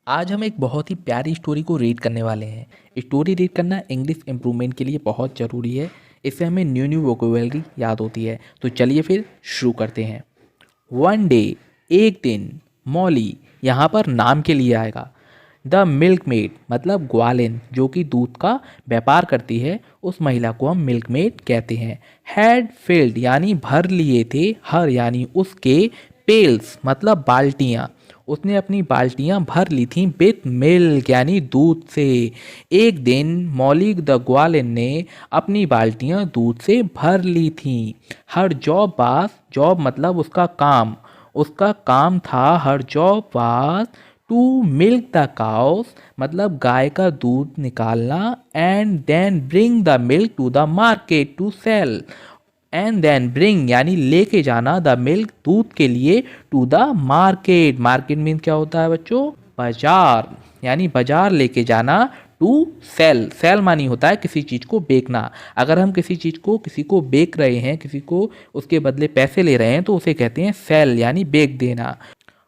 आज हम एक बहुत ही प्यारी स्टोरी को रीड करने वाले हैं। स्टोरी रीड करना इंग्लिश इम्प्रूवमेंट के लिए बहुत ज़रूरी है। इससे हमें न्यू न्यू वोकेबलरी याद होती है। तो चलिए फिर शुरू करते हैं। वन डे, एक दिन, मॉली यहाँ पर नाम के लिए आएगा। द मिल्कमेड मतलब ग्वालिन जो कि दूध का व्यापार करती है, उस महिला को हम मिल्कमेड कहते हैं। हैड फिल्ड यानी भर लिए थे, हर यानी उसके, पेल्स मतलब बाल्टियाँ, उसने अपनी बाल्टियां भर ली थीं विथ मिल्क यानी दूध से। एक दिन मॉली द ग्वालिन ने अपनी बाल्टियां दूध से भर ली थीं। हर जॉब वास, जॉब मतलब उसका काम था। Her job was to milk the cows मतलब गाय का दूध निकालना, and then bring the milk to the market to sell. And then bring यानी लेके जाना, द मिल्क दूध के लिए, to the market, market mean क्या होता है बच्चों? बाजार, यानी बाजार लेके जाना। टू सेल, सेल मानी होता है किसी चीज़ को बेचना। अगर हम किसी चीज़ को किसी को बेच रहे हैं, किसी को उसके बदले पैसे ले रहे हैं, तो उसे कहते हैं सेल यानी बेच देना।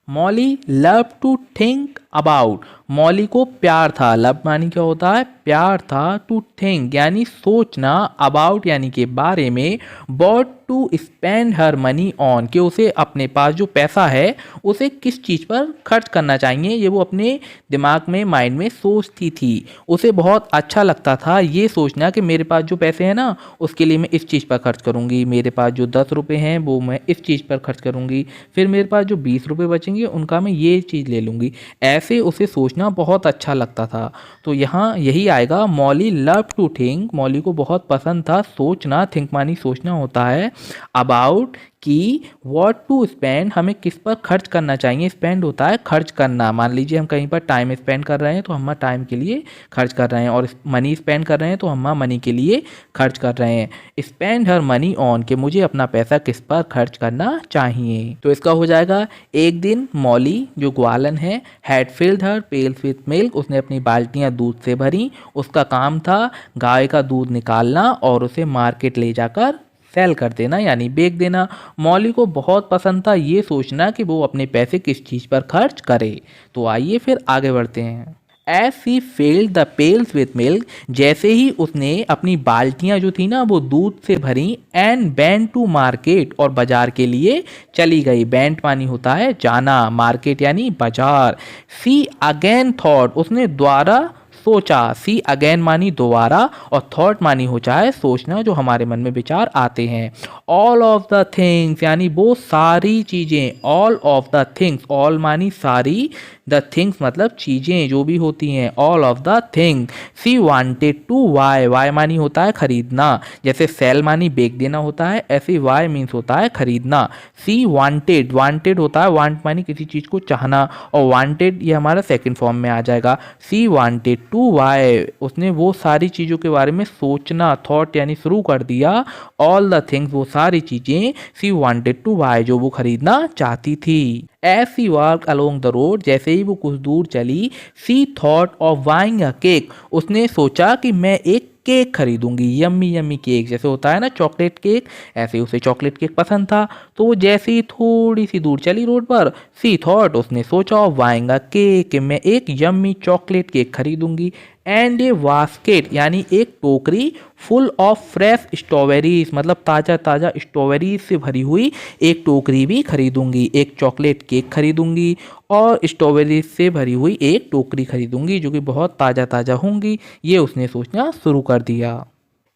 Molly love to think about, Molly को प्यार था, लव मानी क्या होता है? प्यार था। टू थिंक यानी सोचना, अबाउट यानी के बारे में, but to spend her money on कि उसे अपने पास जो पैसा है उसे किस चीज़ पर खर्च करना चाहिए, ये वो अपने दिमाग में, माइंड में सोचती थी। उसे बहुत अच्छा लगता था ये सोचना कि मेरे पास जो पैसे हैं ना, उसके लिए मैं इस चीज़ पर खर्च करूँगी, मेरे पास जो 10 रुपये हैं वो मैं इस चीज़ पर खर्च करूँगी, फिर मेरे पास जो 20 रुपये बचेंगे उनका मैं ये चीज़ ले लूँगी। ऐसे उसे सोचना बहुत अच्छा लगता था। तो यहाँ यही आएगा, Molly love to think, Molly को बहुत पसंद था सोचना, थिंक मानी सोचना होता है, अबाउट कि व्हाट टू स्पेंड हमें किस पर खर्च करना चाहिए। स्पेंड होता है खर्च करना। मान लीजिए हम कहीं पर टाइम स्पेंड कर रहे हैं तो हम टाइम के लिए खर्च कर रहे हैं, और मनी स्पेंड कर रहे हैं तो हम मनी के लिए खर्च कर रहे हैं। स्पेंड हर मनी ऑन कि मुझे अपना पैसा किस पर खर्च करना चाहिए। तो इसका हो जाएगा, एक दिन मॉली जो ग्वालन है, had filled her pails with milk, उसने अपनी बाल्टियां दूध से भरी। उसका काम था गाय का दूध निकालना और उसे मार्केट ले जाकर सेल कर देना यानी बेच देना। मॉली को बहुत पसंद था ये सोचना कि वो अपने पैसे किस चीज़ पर खर्च करे। तो आइए फिर आगे बढ़ते हैं। As she filled the pails with milk, जैसे ही उसने अपनी बाल्टियां जो थी ना वो दूध से भरी, एंड वेंट टू मार्केट और बाजार के लिए चली गई। वेंट मानी होता है जाना, मार्केट यानी बाजार। सी अगेन थॉट, उसने द्वारा सोचा। सी अगेन मानी दोबारा, और थॉट मानी हो चाहे सोचना, जो हमारे मन में विचार आते हैं। ऑल ऑफ द थिंग्स यानी वो सारी चीज़ें, all of the things, all मानी सारी, द थिंग्स मतलब चीज़ें जो भी होती हैं, all of the thing. She wanted to buy, buy मानी होता है खरीदना, जैसे सेल मानी बेच देना होता है, ऐसे वाई मीन्स होता है खरीदना। सी वांटेड, वांटेड होता है, वांट मानी किसी चीज़ को चाहना, और वांटेड ये हमारा सेकंड फॉर्म में आ जाएगा। सी वांटेड टू वाई, उसने वो सारी चीज़ों के बारे में सोचना, थॉट यानी शुरू कर दिया। ऑल द थिंग्स वो सारी चीज़ें, सी वांटेड टू वाई जो वो खरीदना चाहती थी। As she walk along the road, जैसे ही वो कुछ दूर चली, she thought of buying a cake, उसने सोचा कि मैं एक केक खरीदूंगी। यम्मी यम्मी केक, जैसे होता है ना चॉकलेट केक, ऐसे उसे चॉकलेट केक पसंद था। तो वो जैसे ही थोड़ी सी दूर चली रोड पर, सी थॉट उसने सोचा, ऑफ बाइंग अ केक कि मैं एक यम्मी चॉकलेट केक खरीदूंगी। एंड ए बास्केट यानी एक टोकरी, फुल ऑफ फ्रेश स्ट्रॉबेरीज मतलब ताज़ा ताज़ा स्ट्रॉबेरीज से भरी हुई एक टोकरी भी खरीदूंगी। एक चॉकलेट केक खरीदूंगी और स्ट्रॉबेरीज से भरी हुई एक टोकरी खरीदूंगी जो कि बहुत ताज़ा ताज़ा होंगी। ये उसने सोचना शुरू कर दिया।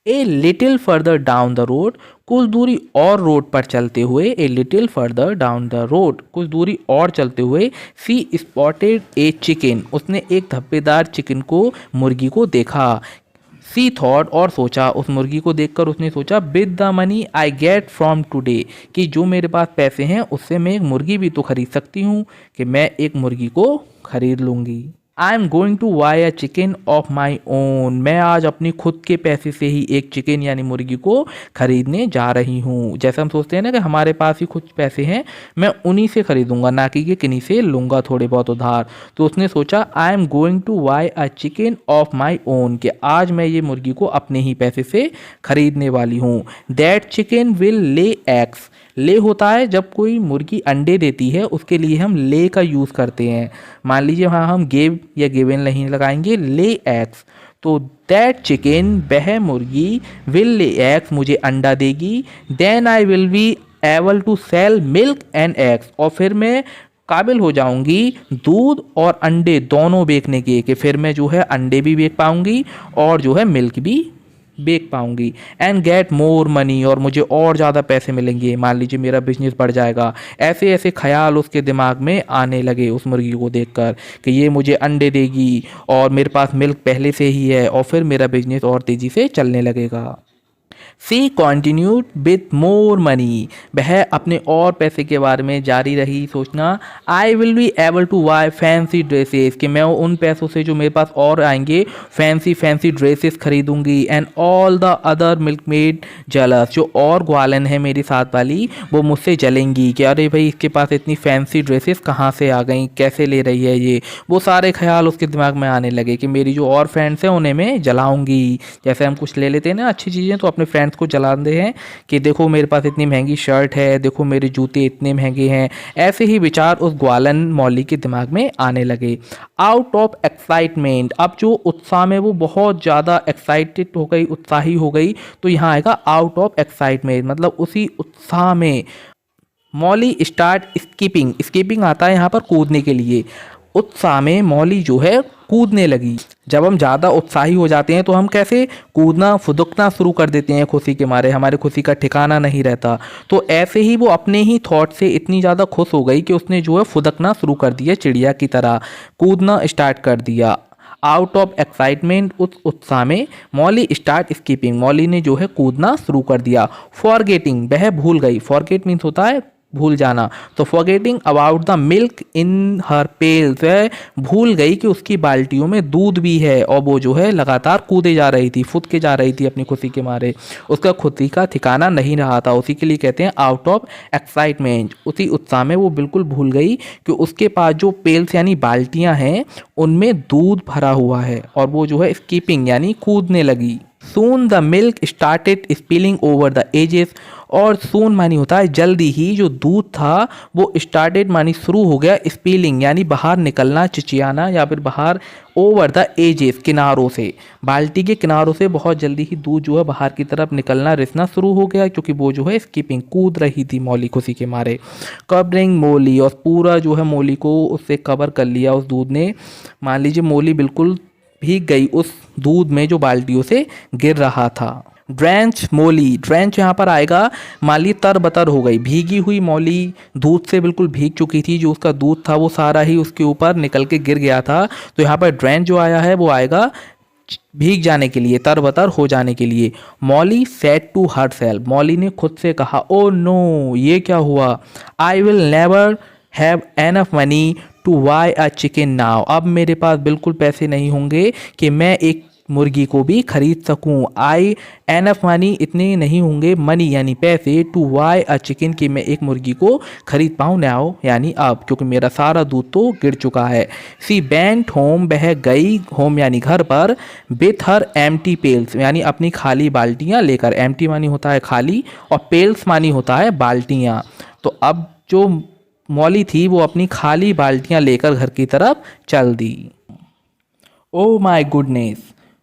A little further down the road, कुछ दूरी और रोड पर चलते हुए, a little further down the road कुछ दूरी और चलते हुए, सी स्पॉटेड ए चिकन, उसने एक धब्बेदार चिकन को, मुर्गी को देखा। सी थॉट और सोचा, उस मुर्गी को देखकर उसने सोचा, with the money I get from today कि जो मेरे पास पैसे हैं उससे मैं एक मुर्गी भी तो खरीद सकती हूँ, कि मैं एक मुर्गी को खरीद लूँगी। I am going two by a chicken of my own, मैं आज अपनी खुद के पैसे से ही एक चिकन यानी मुर्गी को खरीदने जा रही हूँ। जैसे हम सोचते हैं ना कि हमारे पास ही कुछ पैसे हैं, मैं उन्हीं से खरीदूंगा, ना कि किन्हीं से लूँगा थोड़े बहुत उधार। तो उसने सोचा, I am going two by a chicken of my own, कि आज मैं ये मुर्गी को अपने ही पैसे से खरीदने वाली हूँ। That chicken will lay eggs, ले होता है जब कोई मुर्गी अंडे देती है, उसके लिए हम ले का यूज़ करते हैं। मान लीजिए वहाँ हम गेव या गिवन नहीं लगाएंगे, ले एग्स। तो दैट चिकन, वह मुर्गी, विल ले एग्स, मुझे अंडा देगी। Then I will be able to sell milk and eggs, और फिर मैं काबिल हो जाऊंगी दूध और अंडे दोनों बेचने के, कि फिर मैं जो है अंडे भी बेच पाऊंगी और जो है मिल्क भी बेच पाऊंगी। एंड गेट मोर मनी, और मुझे और ज़्यादा पैसे मिलेंगे, मान लीजिए मेरा बिजनेस बढ़ जाएगा। ऐसे ऐसे ख्याल उसके दिमाग में आने लगे उस मुर्गी को देखकर, कि ये मुझे अंडे देगी और मेरे पास मिल्क पहले से ही है, और फिर मेरा बिजनेस और तेज़ी से चलने लगेगा। सी कॉन्टिन्यूड विथ मोर मनी, वह अपने और पैसे के बारे में जारी रही सोचना। I will be able to buy fancy dresses, कि मैं उन पैसों से जो मेरे पास और आएंगे फैंसी फैंसी ड्रेसेस खरीदूंगी। And all the other milkmaid jealous, जो और ग्वालन है मेरी साथ वाली, वो मुझसे जलेंगी कि अरे भाई इसके पास इतनी फैंसी ड्रेसेस कहाँ से आ गई, कैसे ले रही है ये। वो सारे ख्याल उसके दिमाग में आने लगे कि मेरी जो और फ्रेंड्स हैं उन्हें मैं जलाऊंगी। जैसे हम कुछ ले लेते हैं ना अच्छी चीज़ें, तो अपने फ्रेंड्स को जलाते हैं कि देखो मेरे पास इतनी महंगी शर्ट है, देखो मेरे जूते इतने महंगे हैं। ऐसे ही विचार उस ग्वालन मौली के दिमाग में आने लगे। आउट ऑफ एक्साइटमेंट, अब जो उत्साह में वो बहुत ज़्यादा एक्साइटेड हो गई, उत्साही हो गई, तो यहाँ आएगा आउट ऑफ एक्साइटमेंट, मतलब उसी उत्साह में मौली स्टार्ट स्कीपिंग। स्कीपिंग आता है यहाँ पर कूदने के लिए। उत्साह में मौली जो है कूदने लगी। जब हम ज़्यादा उत्साही हो जाते हैं तो हम कैसे कूदना फुदकना शुरू कर देते हैं खुशी के मारे, हमारे खुशी का ठिकाना नहीं रहता। तो ऐसे ही वो अपने ही थॉट से इतनी ज़्यादा खुश हो गई कि उसने जो है फुदकना शुरू कर दिया, चिड़िया की तरह कूदना स्टार्ट कर दिया। आउट ऑफ एक्साइटमेंट, उस उत्साह में मौली स्टार्ट स्कीपिंग, मौली ने जो है कूदना शुरू कर दिया। फॉरगेटिंग, वह भूल गई। फॉरगेट मीन्स होता है भूल जाना। तो forgetting about the milk in her pails, वह भूल गई कि उसकी बाल्टियों में दूध भी है, और वो जो है लगातार कूदे जा रही थी, फुद के जा रही थी अपनी खुशी के मारे। उसका खुशी का ठिकाना नहीं रहा था, उसी के लिए कहते हैं आउट ऑफ एक्साइटमेंट। उसी उत्साह में वो बिल्कुल भूल गई कि उसके पास जो पेल्स यानी बाल्टियां हैं उनमें दूध भरा हुआ है, और वो जो है स्कीपिंग यानी कूदने लगी। Soon the milk started spilling over the edges, और सून मानी होता है जल्दी ही, जो दूध था वो स्टार्टेड मानी शुरू हो गया, स्पिलिंग यानी बाहर निकलना, चिचियाना या फिर बाहर, ओवर द एजेस किनारों से, बाल्टी के किनारों से बहुत जल्दी ही दूध जो है बाहर की तरफ निकलना रिसना शुरू हो गया, क्योंकि वो जो है स्कीपिंग कूद रही थी मौली खुशी के मारे। कवरिंग मोली, और पूरा जो है मोली को उससे कवर कर लिया उस दूध ने। मान लीजिए मोली बिल्कुल भीग गई उस दूध में जो बाल्टियों से गिर रहा था। ड्रेंच मोली, ड्रेंच यहाँ पर आएगा माली तरबतर हो गई, भीगी हुई मौली दूध से बिल्कुल भीग चुकी थी, जो उसका दूध था वो सारा ही उसके ऊपर निकल के गिर गया था। तो यहाँ पर ड्रेंच जो आया है वो आएगा भीग जाने के लिए, तरबतर हो जाने के लिए। Molly said to herself, Molly ने खुद से कहा, ओ नो, ये क्या हुआ। I will never have enough money to buy a chicken now, अब मेरे पास बिल्कुल पैसे नहीं होंगे कि मैं एक मुर्गी को भी खरीद सकूं। आई एनफ मनी, इतने नहीं होंगे, मनी यानी पैसे, टू बाय अ चिकन, कि मैं एक मुर्गी को खरीद पाऊं नाउ यानी अब, क्योंकि मेरा सारा दूध तो गिर चुका है। सी वेंट होम, वह गई, होम यानी घर पर, विथ हर एम्प्टी पेल्स यानी अपनी खाली बाल्टियां लेकर। एम्प्टी मानी होता है खाली, और पेल्स मानी होता है बाल्टियां। तो अब जो मौली थी वो अपनी खाली बाल्टियां लेकर घर की तरफ चल दी। ओ माई गुडनेस,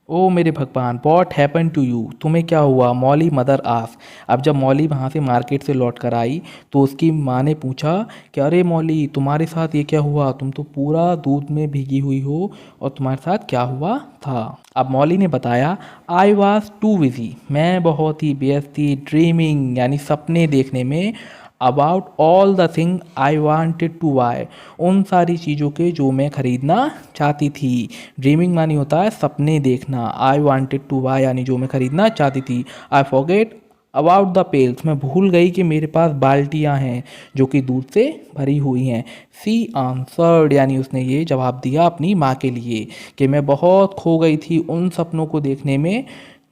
ओ मेरे भगवान, वॉट हैपन टू यू, तुम्हें क्या हुआ। मौली मदर आस, अब जब मौली वहाँ से मार्केट से लौट कर आई तो उसकी माँ ने पूछा कि अरे मौली, तुम्हारे साथ ये क्या हुआ, तुम तो पूरा दूध में भीगी हुई हो, और तुम्हारे साथ क्या हुआ था। अब मौली ने बताया, आई वॉज टू बिजी, मैं बहुत ही व्यस्त थी, ड्रीमिंग यानी सपने देखने में, about all the thing I wanted to buy, उन सारी चीज़ों के जो मैं खरीदना चाहती थी। ड्रीमिंग मानी होता है सपने देखना, आई वॉन्टेड टू बाय यानी जो मैं खरीदना चाहती थी। I forget about the pails, मैं भूल गई कि मेरे पास बाल्टियाँ हैं जो कि दूध से भरी हुई हैं। सी आंसर्ड यानी उसने ये जवाब दिया अपनी माँ के लिए कि मैं बहुत खो गई थी उन सपनों को देखने में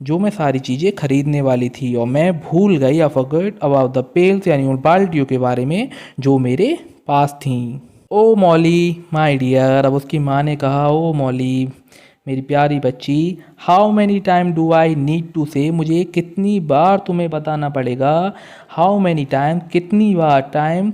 जो मैं सारी चीज़ें खरीदने वाली थी, और मैं भूल गई, I forgot about the pails यानी उन बाल्टियों के बारे में जो मेरे पास थीं। ओ मौली माय डियर, अब उसकी माँ ने कहा, ओ मौली मेरी प्यारी बच्ची, how many time do I need to say, मुझे कितनी बार तुम्हें बताना पड़ेगा। हाउ मैनी टाइम, कितनी बार, time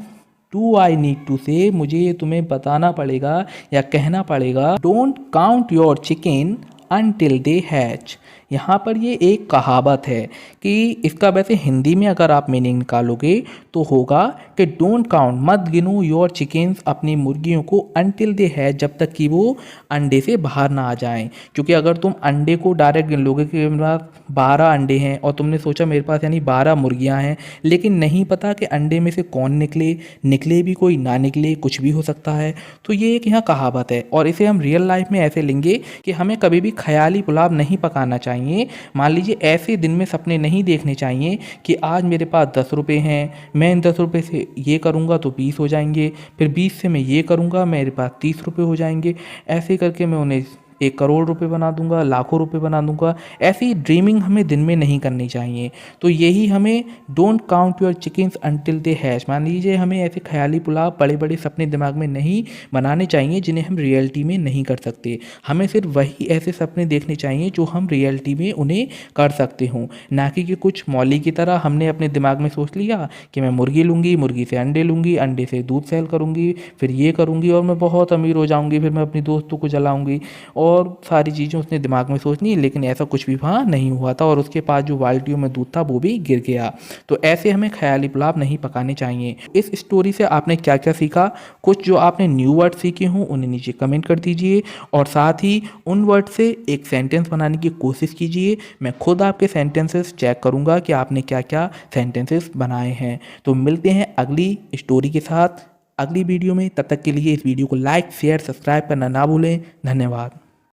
do I need to say, मुझे ये तुम्हें बताना पड़ेगा या कहना पड़ेगा। Don't count your chicken until they hatch. यहाँ पर ये एक कहावत है कि इसका वैसे हिंदी में अगर आप मीनिंग निकालोगे तो होगा कि डोंट काउंट, मत गिनो, योर चिकन्स, अपनी मुर्गियों को, अनटिल दे हैच, जब तक कि वो अंडे से बाहर ना आ जाएं। क्योंकि अगर तुम अंडे को डायरेक्ट गिन लोगे कि मेरे पास 12 अंडे हैं और तुमने सोचा मेरे पास यानी 12 मुर्गियाँ हैं, लेकिन नहीं पता कि अंडे में से कौन निकले भी कोई ना निकले, कुछ भी हो सकता है। तो ये एक यहाँ कहावत है और इसे हम रियल लाइफ में ऐसे लेंगे कि हमें कभी भी ख्याली पुलाव नहीं पकाना चाहिए। मान लीजिए ऐसे दिन में सपने नहीं देखने चाहिए कि आज मेरे पास 10 रुपये हैं, मैं इन 10 रुपये से ये करूँगा तो 20 हो जाएंगे, फिर 20 से मैं ये करूँगा मेरे पास 30 रुपये हो जाएंगे, ऐसे करके मैं उन्हें 1 करोड़ रुपए बना दूंगा, लाखों रुपए बना दूंगा। ऐसी ड्रीमिंग हमें दिन में नहीं करनी चाहिए। तो यही हमें don't count your chickens until they hatch, मान लीजिए हमें ऐसे ख्याली पुलाव, बड़े बड़े सपने दिमाग में नहीं बनाने चाहिए जिन्हें हम रियलिटी में नहीं कर सकते। हमें सिर्फ वही ऐसे सपने देखने चाहिए जो हम रियलिटी में उन्हें कर सकते हों, ना कि कुछ मौली की तरह हमने अपने दिमाग में सोच लिया कि मैं मुर्गी लूँगी, मुर्गी से अंडे लूँगी, अंडे से दूध सेल करूँगी, फिर ये करूँगी और मैं बहुत अमीर हो जाऊँगी, फिर मैं अपने दोस्तों को जलाऊँगी और सारी चीज़ें उसने दिमाग में सोचनी। लेकिन ऐसा कुछ भी वहाँ नहीं हुआ था और उसके पास जो बाल्टियों में दूध था वो भी गिर गया। तो ऐसे हमें ख्याली पुलाव नहीं पकाने चाहिए। इस स्टोरी से आपने क्या क्या सीखा, कुछ जो आपने न्यू वर्ड सीखे हों उन्हें नीचे कमेंट कर दीजिए और साथ ही उन वर्ड से एक सेंटेंस बनाने की कोशिश कीजिए। मैं खुद आपके सेंटेंसेस चेक करूँगा कि आपने क्या क्या सेंटेंसेस बनाए हैं। तो मिलते हैं अगली स्टोरी के साथ अगली वीडियो में। तब तक के लिए इस वीडियो को लाइक, शेयर, सब्सक्राइब करना ना भूलें। धन्यवाद।